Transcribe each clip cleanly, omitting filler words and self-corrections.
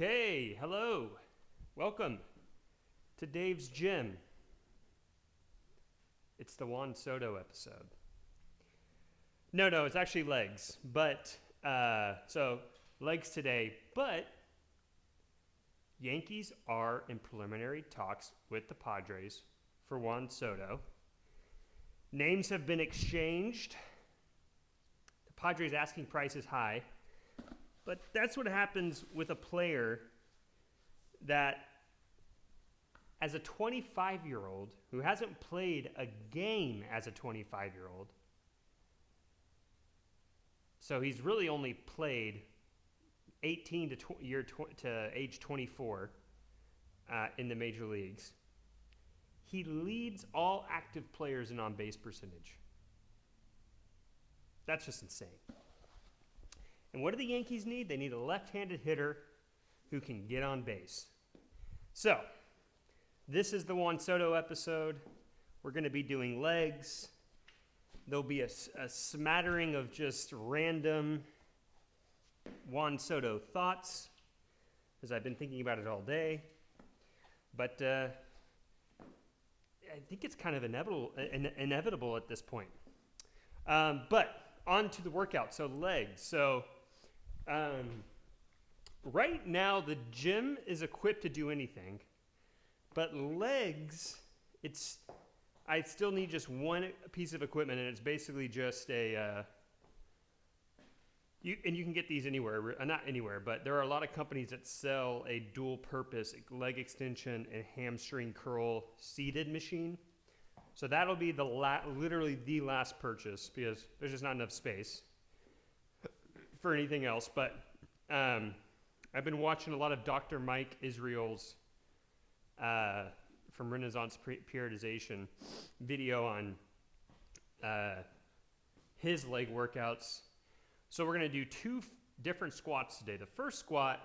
Okay, hello. Welcome to Dave's Gym. It's the Juan Soto episode. No, it's actually legs. But, so legs today. But Yankees are in preliminary talks with the Padres for Juan Soto. Names have been exchanged. The Padres' asking price is high. But that's what happens with a player that, as a 25-year-old who hasn't played a game as a 25-year-old, so he's really only played 18 to age 24 in the major leagues. He leads all active players in on-base percentage. That's just insane. And what do the Yankees need? They need a left-handed hitter who can get on base. So, this is the Juan Soto episode. We're going to be doing legs. There'll be a smattering of just random Juan Soto thoughts, as I've been thinking about it all day. But I think it's kind of inevitable at this point. But on to the workout. So legs. So right now the gym is equipped to do anything. But legs, I still need just one piece of equipment, and it's basically just you can get these anywhere, not anywhere, but there are a lot of companies that sell a dual-purpose leg extension and hamstring curl seated machine. So that'll be literally the last purchase because there's just not enough space for anything else. But I've been watching a lot of Dr. Mike Israel's from Renaissance Periodization video on his leg workouts. So we're going to do two different squats today. The first squat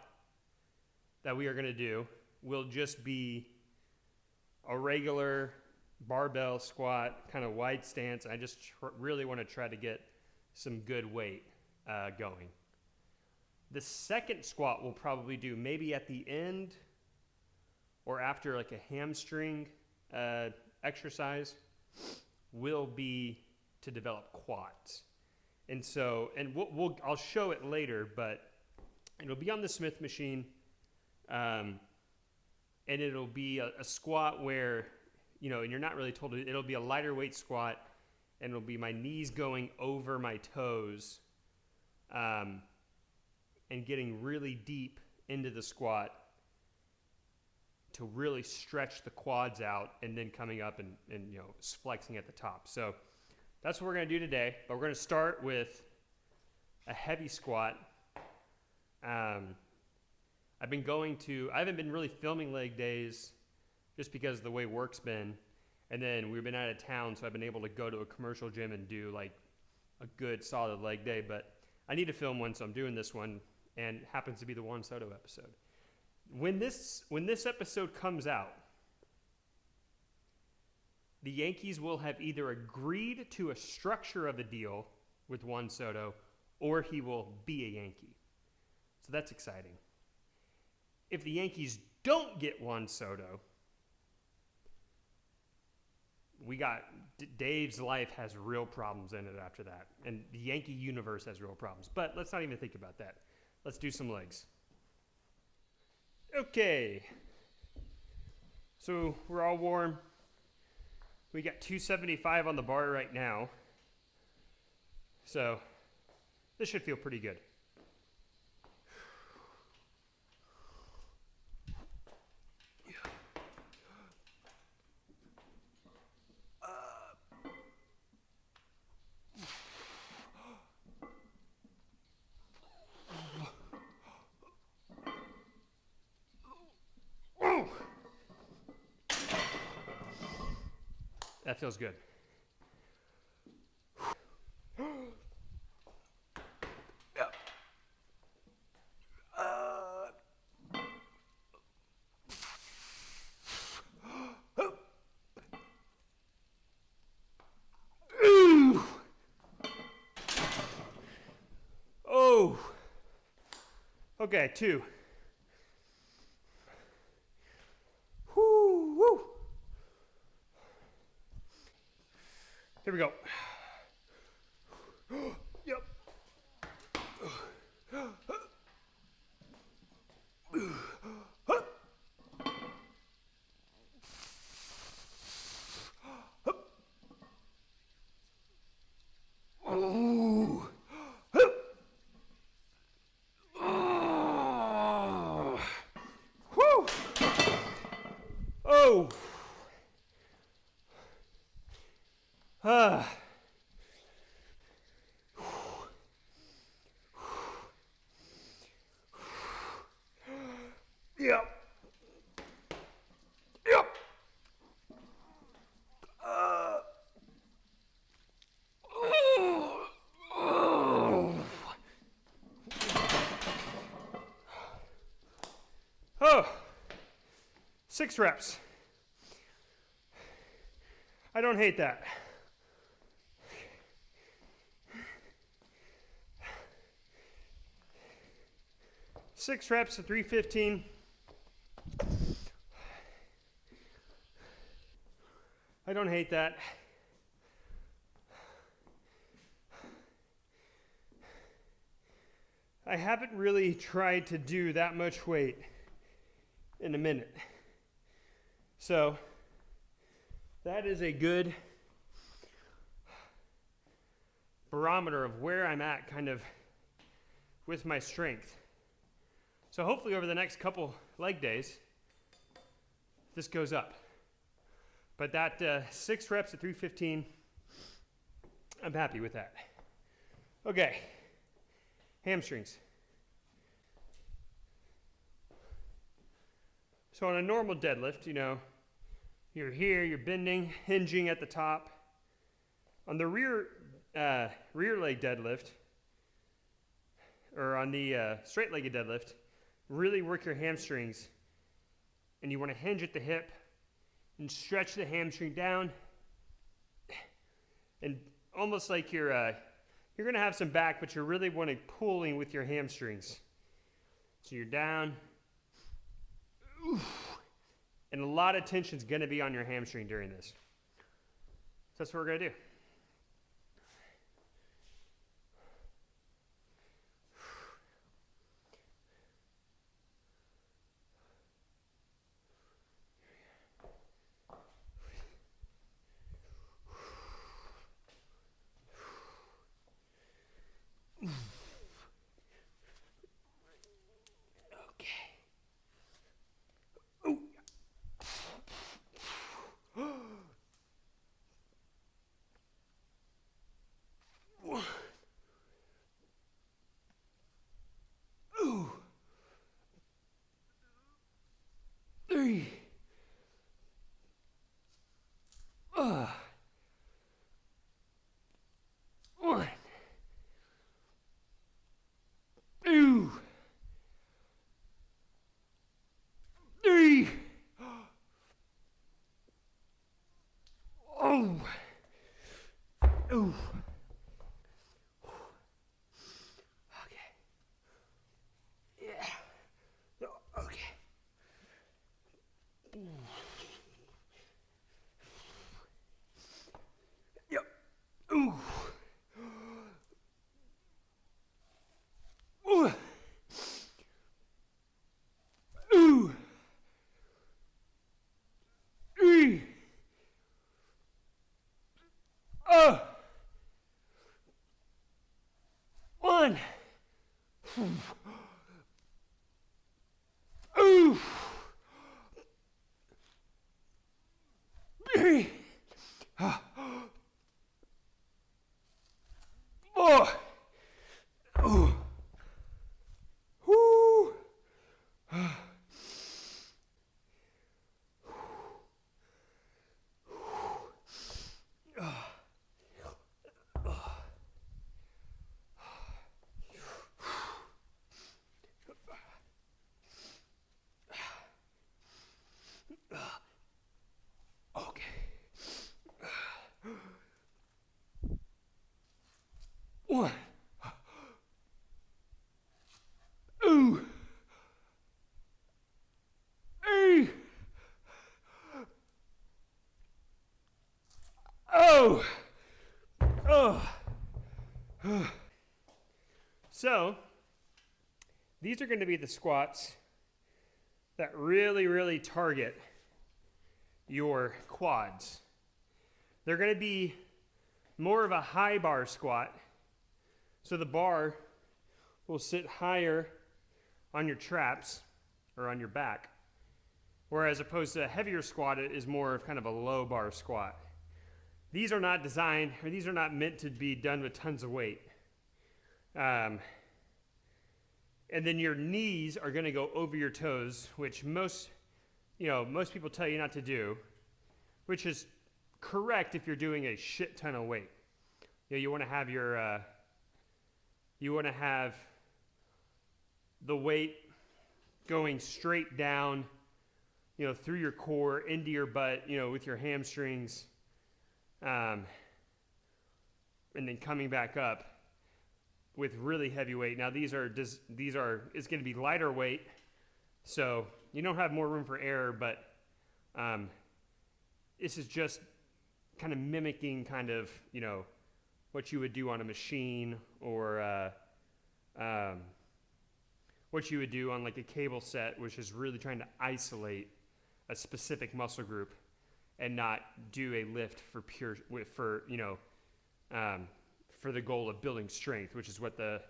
that we are going to do will just be a regular barbell squat, kind of wide stance. I just really want to try to get some good weight going. The second squat we'll probably do maybe at the end or after like a hamstring exercise will be to develop quads. And so, I'll show it later, but it'll be on the Smith machine, and it'll be a squat where, and you're not really told it'll be a lighter weight squat, and it'll be my knees going over my toes, and getting really deep into the squat to really stretch the quads out, and then coming up and flexing at the top. So that's what we're going to do today, but we're going to start with a heavy squat. I haven't been really filming leg days just because of the way work's been. And then we've been out of town, so I've been able to go to a commercial gym and do like a good solid leg day. But I need to film one, so I'm doing this one, and it happens to be the Juan Soto episode. When this episode comes out, the Yankees will have either agreed to a structure of the deal with Juan Soto, or he will be a Yankee. So that's exciting. If the Yankees don't get Juan Soto, Dave's life has real problems in it after that. And the Yankee universe has real problems. But let's not even think about that. Let's do some legs. Okay. So we're all warm. We got 275 on the bar right now. So this should feel pretty good. That feels good. Yeah. Oh. Okay, 2. Here we go. Yep. Oh. Whew. Oh. Yep. Yep. Oh. 6 reps. I don't hate that. Six reps at 315. I don't hate that. I haven't really tried to do that much weight in a minute. So that is a good barometer of where I'm at kind of with my strength. So hopefully over the next couple leg days, this goes up. But that 6 reps at 315, I'm happy with that. Okay, hamstrings. So on a normal deadlift, you're here, you're bending, hinging at the top. On the rear leg deadlift, or on the straight-legged deadlift, really work your hamstrings, and you want to hinge at the hip and stretch the hamstring down, and almost like you're going to have some back, but you're really wanting pulling with your hamstrings. So you're down, and a lot of tension is going to be on your hamstring during this. So that's what we're going to do. Three. One. Two. Three. Oh. Ooh. Okay. Yeah. Okay. Yep. Ooh. Ooh. Ooh. Three. One. Ooh. Three. Four. Ooh. Woo. Okay. One. Ooh. Three. Oh. So, these are going to be the squats that really, really target your quads. They're going to be more of a high bar squat. So the bar will sit higher on your traps or on your back. Whereas opposed to a heavier squat, it is more of kind of a low bar squat. These are not designed, or these are not meant to be done with tons of weight. And then your knees are going to go over your toes, which most people tell you not to do, which is correct if you're doing a shit ton of weight. You want to have the weight going straight down, through your core into your butt, with your hamstrings, and then coming back up with really heavy weight. Now it's going to be lighter weight, so you don't have more room for error, but this is just kind of mimicking what you would do on a machine, or what you would do on like a cable set, which is really trying to isolate a specific muscle group and not do a lift for the goal of building strength, which is what the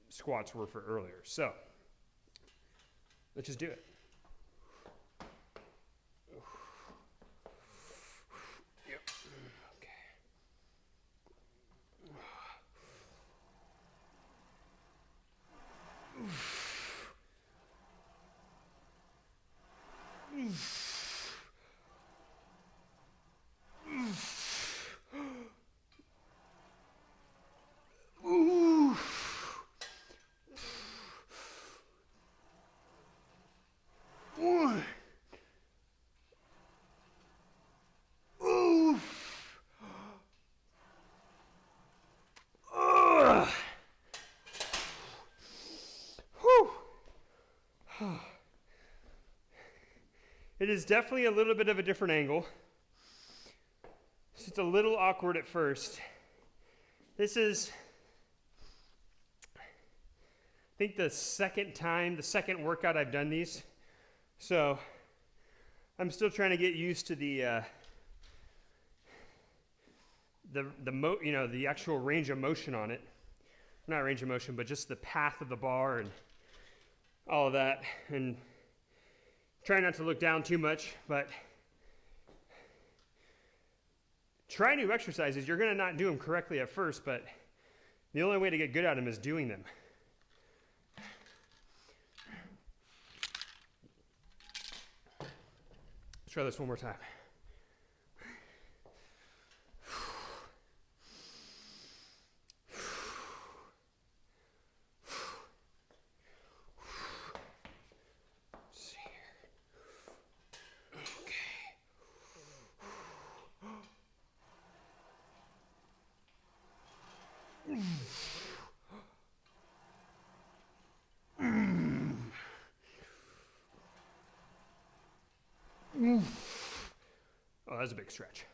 squats were for earlier. So let's just do it. Yep. Okay. It is definitely a little bit of a different angle. It's just a little awkward at first. This is, I think, the second workout I've done these. So I'm still trying to get used to the actual range of motion on it. Not range of motion, but just the path of the bar and all of that. And try not to look down too much, but try new exercises. You're going to not do them correctly at first, but the only way to get good at them is doing them. Let's try this one more time. Oh, that's a big stretch.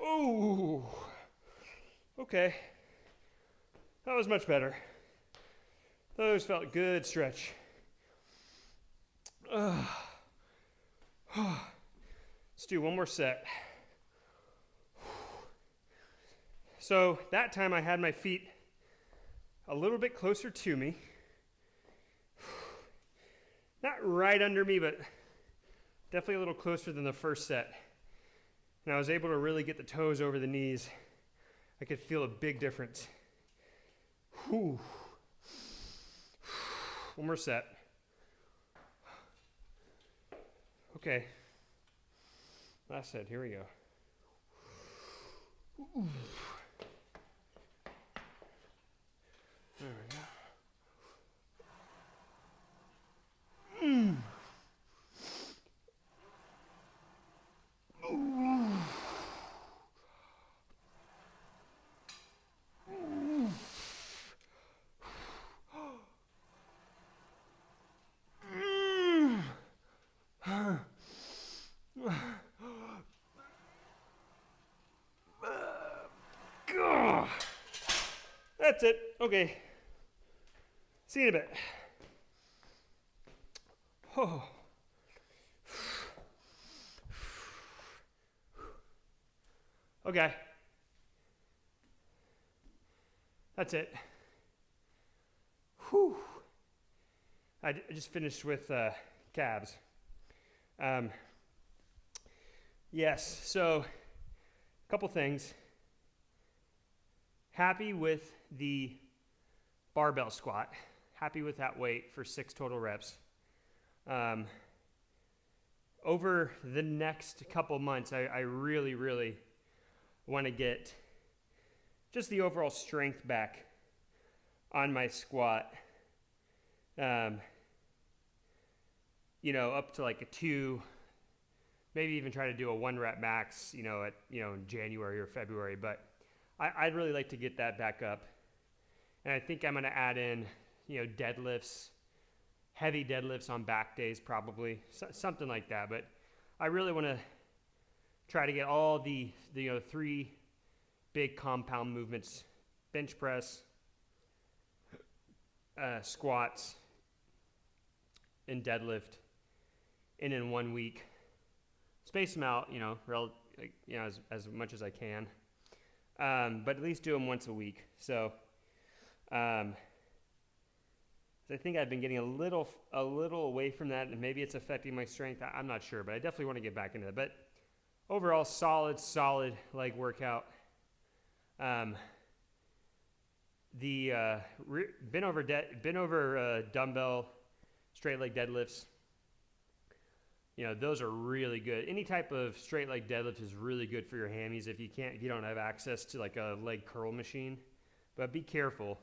Oh, okay. That was much better. Those felt good stretch. Let's do one more set. So that time I had my feet a little bit closer to me. Not right under me, but definitely a little closer than the first set. And I was able to really get the toes over the knees. I could feel a big difference. Whew. One more set. Okay. Last set, here we go. Ooh. There we go. That's it. Okay. See you in a bit. Oh. Okay. That's it. Whew. I just finished with calves. Yes, so a couple things. Happy with the barbell squat. Happy with that weight for 6 total reps. Over the next couple months, I really, really want to get just the overall strength back on my squat. Up to like a 2, maybe even try to do a 1 rep max, in January or February. But I'd really like to get that back up. And I think I'm going to add in, deadlifts, heavy deadlifts on back days probably, something like that. But I really want to try to get all the 3 big compound movements: bench press, squats, and deadlift in 1 week. Space them out, as much as I can. But at least do them once a week. So I think I've been getting a little away from that, and maybe it's affecting my strength. I'm not sure, but I definitely want to get back into that. But overall, solid leg workout. The bent over dumbbell straight leg deadlifts. Those are really good. Any type of straight leg deadlift is really good for your hammies if you don't have access to like a leg curl machine. But be careful,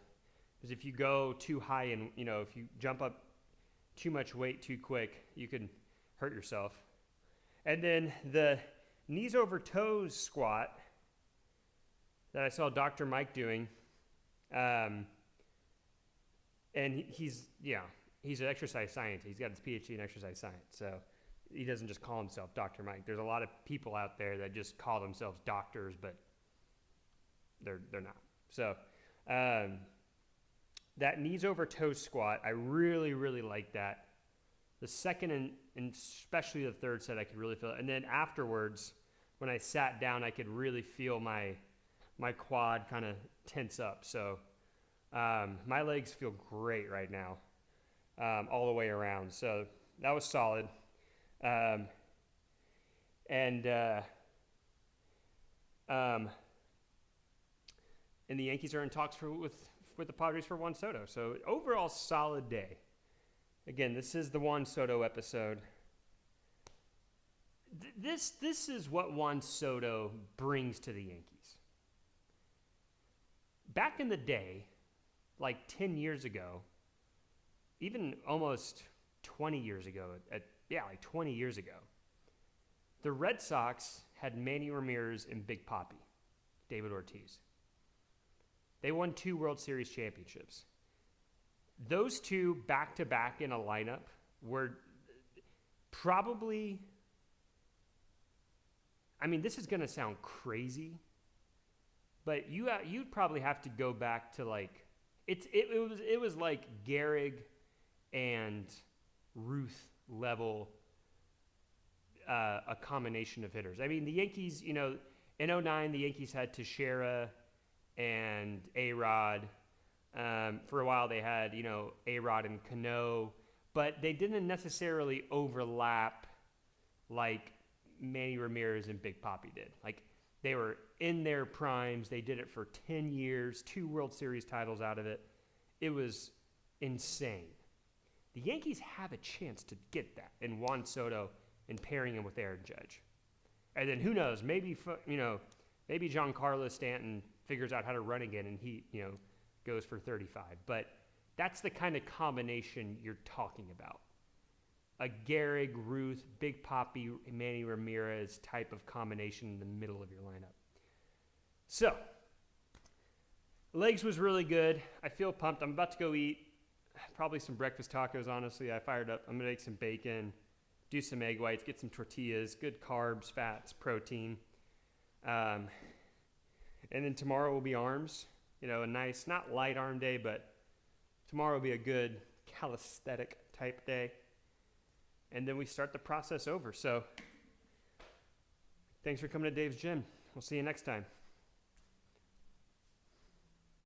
because if you go too high and if you jump up too much weight too quick, you can hurt yourself. And then the knees over toes squat that I saw Dr. Mike doing, and he's an exercise scientist. He's got his PhD in exercise science, so he doesn't just call himself Dr. Mike. There's a lot of people out there that just call themselves doctors, but they're not. So that knees over toes squat, I really, really like that. The second and especially the third set, I could really feel it. And then afterwards, when I sat down, I could really feel my quad kind of tense up. So my legs feel great right now, all the way around. So that was solid. And the Yankees are in talks with the Padres for Juan Soto. So overall, solid day. Again, this is the Juan Soto episode. This is what Juan Soto brings to the Yankees. Back in the day, like 10 years ago, even almost 20 years ago, like 20 years ago, the Red Sox had Manny Ramirez and Big Papi, David Ortiz. They won 2 World Series championships. Those 2 back-to-back in a lineup were probably, this is going to sound crazy, but you'd probably have to go back to like, it was like Gehrig and Ruth level, a combination of hitters. The Yankees, in 2009, the Yankees had Teixeira and A-Rod. For a while they had, A-Rod and Cano, but they didn't necessarily overlap like Manny Ramirez and Big Papi did. Like, they were in their primes. They did it for 10 years, 2 World Series titles out of it. It was insane. The Yankees have a chance to get that in Juan Soto and pairing him with Aaron Judge. And then who knows, maybe Giancarlo Stanton figures out how to run again and he, goes for 35. But that's the kind of combination you're talking about. A Gehrig, Ruth, Big Papi, Manny Ramirez type of combination in the middle of your lineup. So, legs was really good. I feel pumped. I'm about to go eat probably some breakfast tacos, honestly. I fired up. I'm going to make some bacon, do some egg whites, get some tortillas, good carbs, fats, protein. And then tomorrow will be arms. you know, a nice, not light arm day, but tomorrow will be a good calisthenic type day. And then we start the process over. So thanks for coming to Dave's Gym. We'll see you next time.